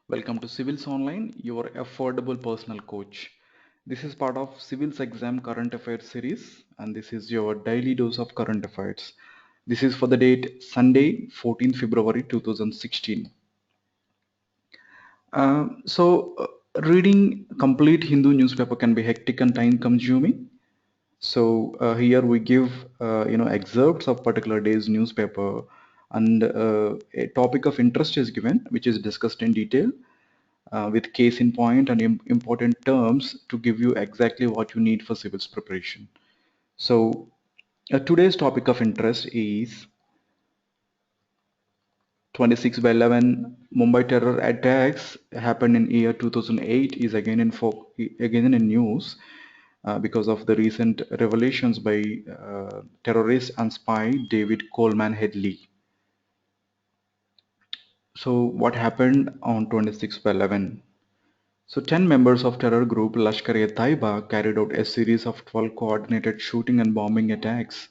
Welcome to Civils Online, your affordable personal coach. This is part of Civils Exam Current Affairs series, and this is your daily dose of current affairs. This is for the date Sunday, 14th February 2016. Reading complete Hindu newspaper can be hectic and time consuming. Here we give excerpts of particular day's newspaper, and a topic of interest is given, which is discussed in detail with case in point and important terms to give you exactly what you need for civils preparation. Today's topic of interest is 26/11 Mumbai terror attacks happened in year 2008 is again in news because of the recent revelations by terrorist and spy David Coleman Headley. So what happened on 26/11? So 10 members of terror group Lashkar-e-Taiba carried out a series of 12 coordinated shooting and bombing attacks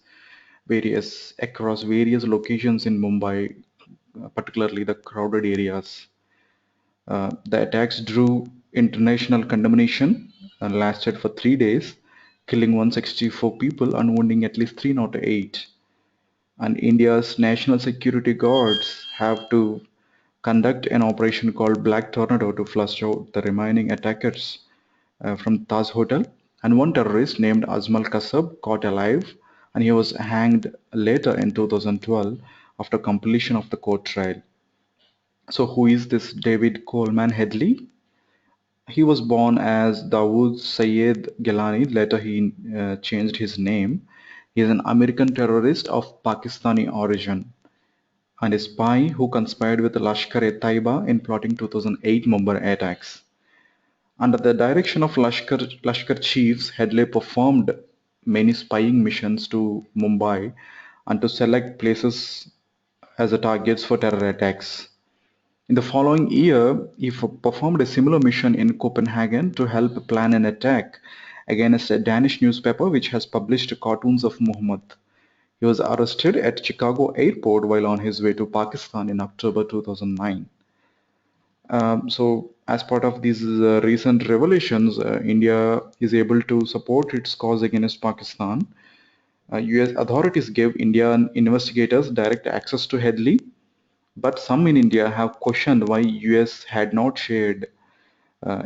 across various locations in Mumbai, particularly the crowded areas. The attacks drew international condemnation and lasted for 3 days, killing 164 people and wounding at least 308. And India's national security guards have to conduct an operation called Black Tornado to flush out the remaining attackers from Taj Hotel, and one terrorist named Azmal Kasab caught alive, and he was hanged later in 2012 after completion of the court trial. So who is this David Coleman Headley? He was born as Dawood Sayed Gilani. Later he changed his name. He is an American terrorist of Pakistani origin and a spy who conspired with Lashkar-e-Taiba in plotting 2008 Mumbai attacks. Under the direction of Lashkar chiefs, Headley performed many spying missions to Mumbai and to select places as the targets for terror attacks. In the following year, he performed a similar mission in Copenhagen to help plan an attack against a Danish newspaper which has published cartoons of Muhammad. He was arrested at Chicago airport while on his way to Pakistan in October 2009. As part of these recent revelations, India is able to support its cause against Pakistan. US authorities gave Indian investigators direct access to Headley, but some in India have questioned why US had not shared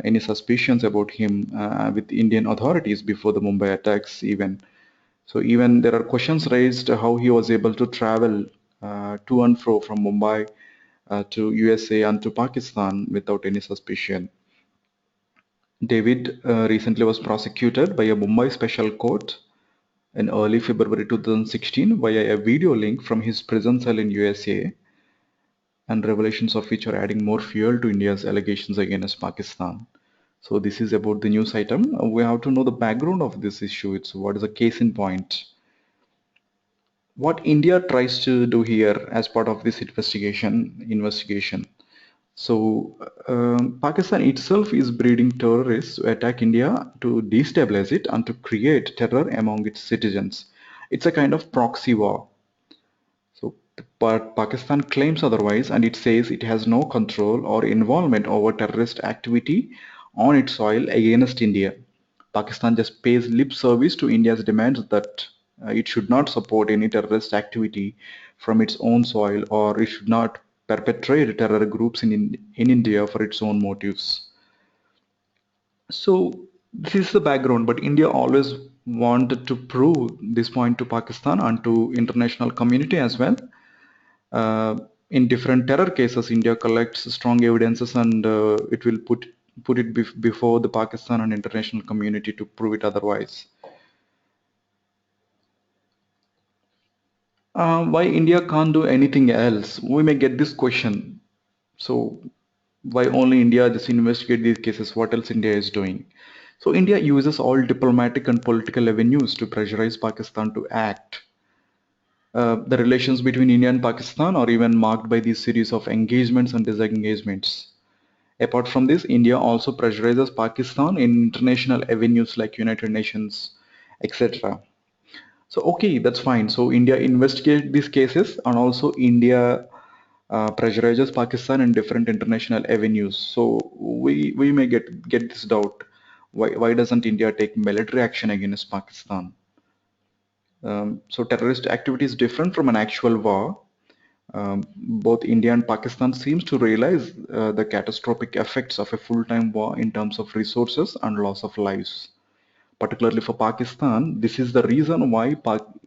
any suspicions about him with Indian authorities before the Mumbai attacks even. So even there are questions raised how he was able to travel to and fro from Mumbai to USA and to Pakistan without any suspicion. David recently was prosecuted by a Mumbai Special Court in early February 2016 via a video link from his prison cell in USA, and revelations of which are adding more fuel to India's allegations against Pakistan. So this is about the news item. We have to know the background of this issue. It's what is the case in point. What India tries to do here as part of this investigation. Pakistan itself is breeding terrorists to attack India, to destabilize it, and to create terror among its citizens. It's a kind of proxy war. But Pakistan claims otherwise, and it says it has no control or involvement over terrorist activity on its soil against India. Pakistan just pays lip service to India's demands that it should not support any terrorist activity from its own soil, or it should not perpetrate terror groups in India for its own motives. So this is the background, but India always wanted to prove this point to Pakistan and to international community as well. In different terror cases, India collects strong evidences, and it will put it before the Pakistan and international community to prove it otherwise. Why India can't do anything else? We may get this question. So why only India just investigate these cases? What else India is doing? So India uses all diplomatic and political avenues to pressurize Pakistan to act. The relations between India and Pakistan are even marked by these series of engagements and disengagements. Apart from this, India also pressurizes Pakistan in international avenues like United Nations, etc. So okay, that's fine. So India investigates these cases, and also India pressurizes Pakistan in different international avenues. So we may get this doubt. Why doesn't India take military action against Pakistan? So terrorist activity is different from an actual war. Both India and Pakistan seems to realize the catastrophic effects of a full-time war in terms of resources and loss of lives. Particularly for Pakistan, this is the reason why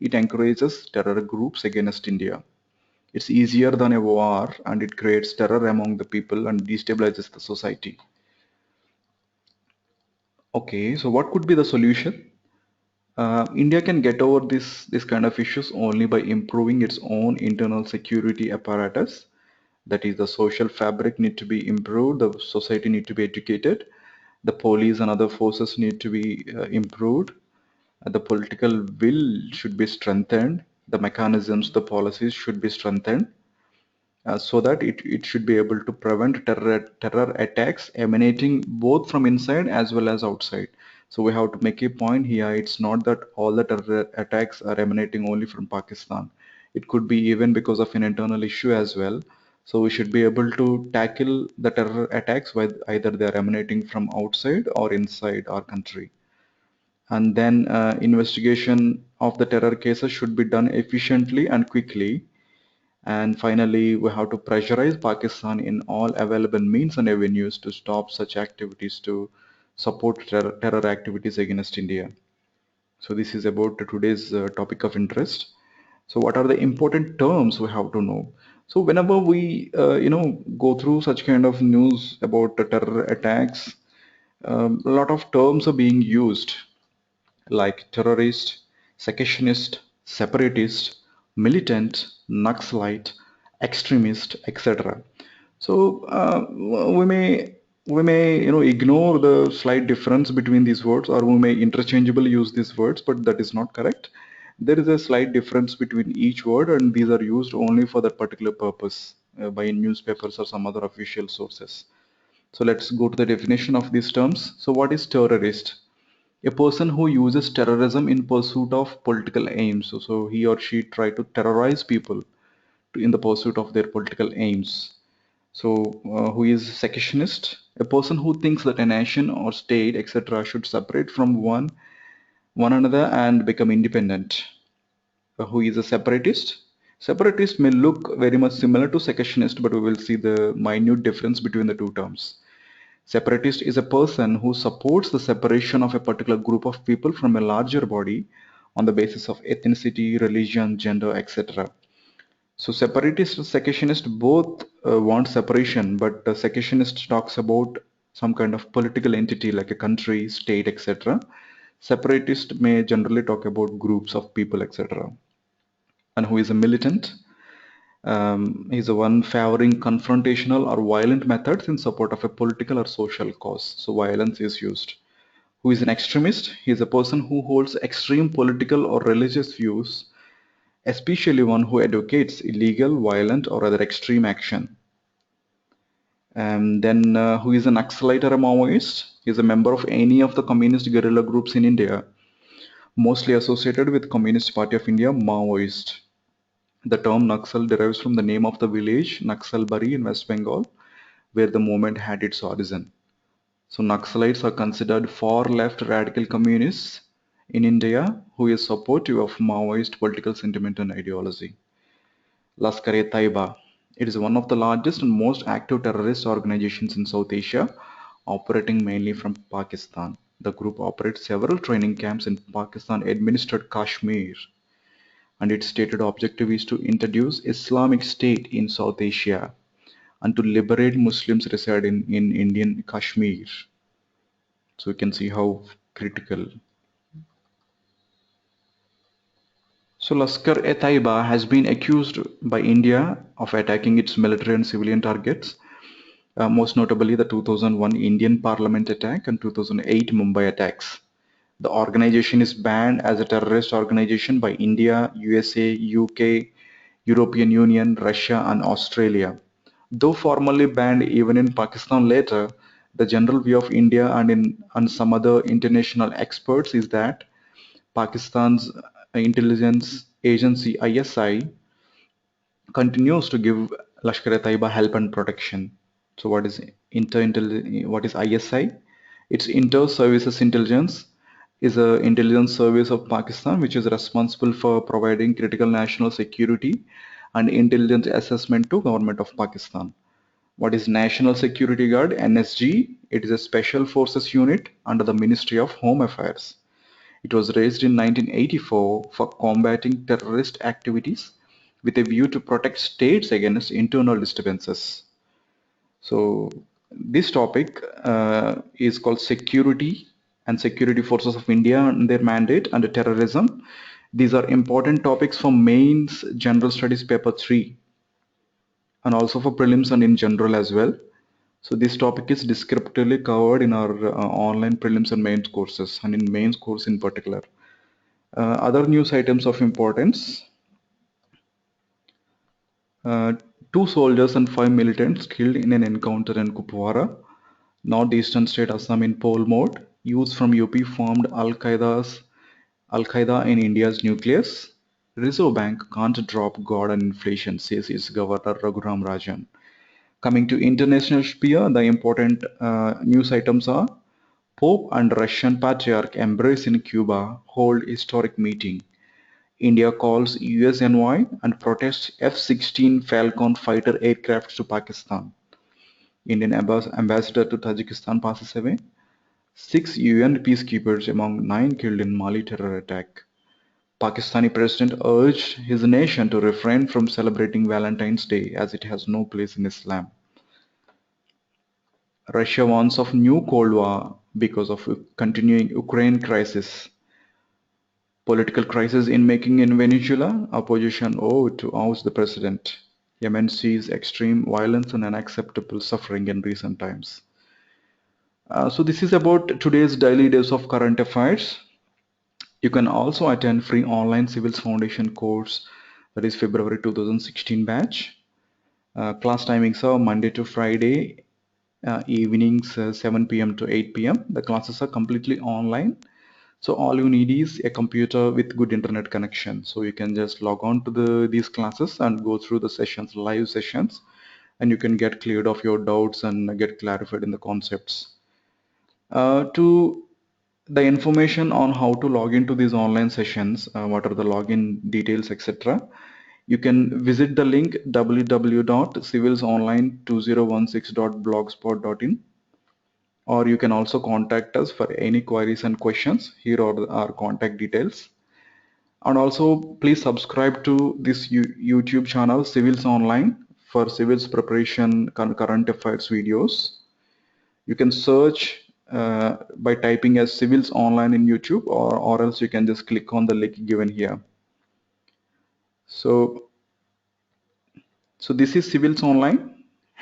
it encourages terror groups against India. It's easier than a war and it creates terror among the people and destabilizes the society. Okay, so what could be the solution? India can get over this kind of issues only by improving its own internal security apparatus. That is, the social fabric need to be improved, the society need to be educated, the police and other forces need to be improved, the political will should be strengthened, the mechanisms, the policies should be strengthened, so that it should be able to prevent terror attacks emanating both from inside as well as outside. So we have to make a point here. It's not that all the terror attacks are emanating only from Pakistan. It could be even because of an internal issue as well. So we should be able to tackle the terror attacks whether either they are emanating from outside or inside our country. And then investigation of the terror cases should be done efficiently and quickly. And finally, we have to pressurize Pakistan in all available means and avenues to stop such activities, to support terror activities against India. So this is about today's topic of interest. So what are the important terms we have to know? So whenever we, go through such kind of news about the terror attacks, a lot of terms are being used like terrorist, secessionist, separatist, militant, Naxalite, extremist, etc. So we may ignore the slight difference between these words, or we may interchangeably use these words, but that is not correct. There is a slight difference between each word, and these are used only for that particular purpose by newspapers or some other official sources. So let's go to the definition of these terms. So what is terrorist? A person who uses terrorism in pursuit of political aims. So he or she try to terrorize people in the pursuit of their political aims. So who is secessionist? A person who thinks that a nation or state, etc., should separate from one another and become independent. Who is a separatist? Separatist may look very much similar to secessionist, but we will see the minute difference between the two terms. Separatist is a person who supports the separation of a particular group of people from a larger body on the basis of ethnicity, religion, gender, etc. So separatist and secessionist both want separation, but the secessionist talks about some kind of political entity like a country, state, etc. Separatist may generally talk about groups of people, etc. And who is a militant? He's the one favoring confrontational or violent methods in support of a political or social cause. So violence is used. Who is an extremist? He is a person who holds extreme political or religious views, especially one who advocates illegal, violent, or other extreme action. And then who is an Naxalite or a Maoist? He is a member of any of the communist guerrilla groups in India, mostly associated with Communist Party of India, Maoist. The term Naxal derives from the name of the village Naxalbari in West Bengal, where the movement had its origin. So Naxalites are considered far-left radical communists in India who is supportive of Maoist political sentiment and ideology. Lashkar-e-Taiba. It is one of the largest and most active terrorist organizations in South Asia, operating mainly from Pakistan. The group operates several training camps in Pakistan-administered Kashmir, and its stated objective is to introduce Islamic State in South Asia and to liberate Muslims residing in Indian Kashmir. So you can see how critical. So Lashkar-e-Taiba has been accused by India of attacking its military and civilian targets, most notably the 2001 Indian Parliament attack and 2008 Mumbai attacks. The organization is banned as a terrorist organization by India, USA, UK, European Union, Russia, and Australia. Though formally banned even in Pakistan later, the general view of India and some other international experts is that Pakistan's intelligence agency ISI continues to give Lashkar-e-Taiba Help and Protection. So what is ISI? It's Inter Services Intelligence, is a intelligence service of Pakistan which is responsible for providing critical national security and intelligence assessment to government of Pakistan. What is National Security Guard, NSG? It is a special forces unit under the Ministry of Home Affairs. It was raised in 1984 for combating terrorist activities with a view to protect states against internal disturbances. So this topic is called security and security forces of India and their mandate under terrorism. These are important topics for mains general studies paper 3 and also for prelims and in general as well. So this topic is descriptively covered in our online prelims and mains courses and in mains course in particular. Other news items of importance. Uh, 2 soldiers and 5 militants killed in an encounter in Kupwara, northeastern state Assam in poll mode. Youths from UP formed Al-Qaeda in India's nucleus. Reserve Bank can't drop God and inflation, says its Governor Raghuram Rajan. Coming to international sphere, the important news items are Pope and Russian Patriarch embrace in Cuba, hold historic meeting. India calls USNY and protests F-16 Falcon fighter aircraft to Pakistan. Indian ambassador to Tajikistan passes away. 6 UN peacekeepers among 9 killed in Mali terror attack. Pakistani president urged his nation to refrain from celebrating Valentine's Day as it has no place in Islam. Russia warns of new Cold War because of continuing Ukraine crisis. Political crisis in making in Venezuela, opposition to oust the president. Yemen sees extreme violence and unacceptable suffering in recent times. So this is about today's daily dose of current affairs. You can also attend free online Civils Foundation course, that is February 2016 batch. Class timings are Monday to Friday, evenings 7 p.m. to 8 p.m. The classes are completely online. So all you need is a computer with good internet connection. So you can just log on to these classes and go through the sessions, live sessions, and you can get cleared of your doubts and get clarified in the concepts. To the information on how to log into these online sessions, what are the login details, etc. You can visit the link www.civilsonline2016.blogspot.in, or you can also contact us for any queries and questions. Here are our contact details. And also please subscribe to this YouTube channel Civils Online for civils preparation current affairs videos. You can search by typing as Civils Online in YouTube, or else you can just click on the link given here. So this is Civils Online.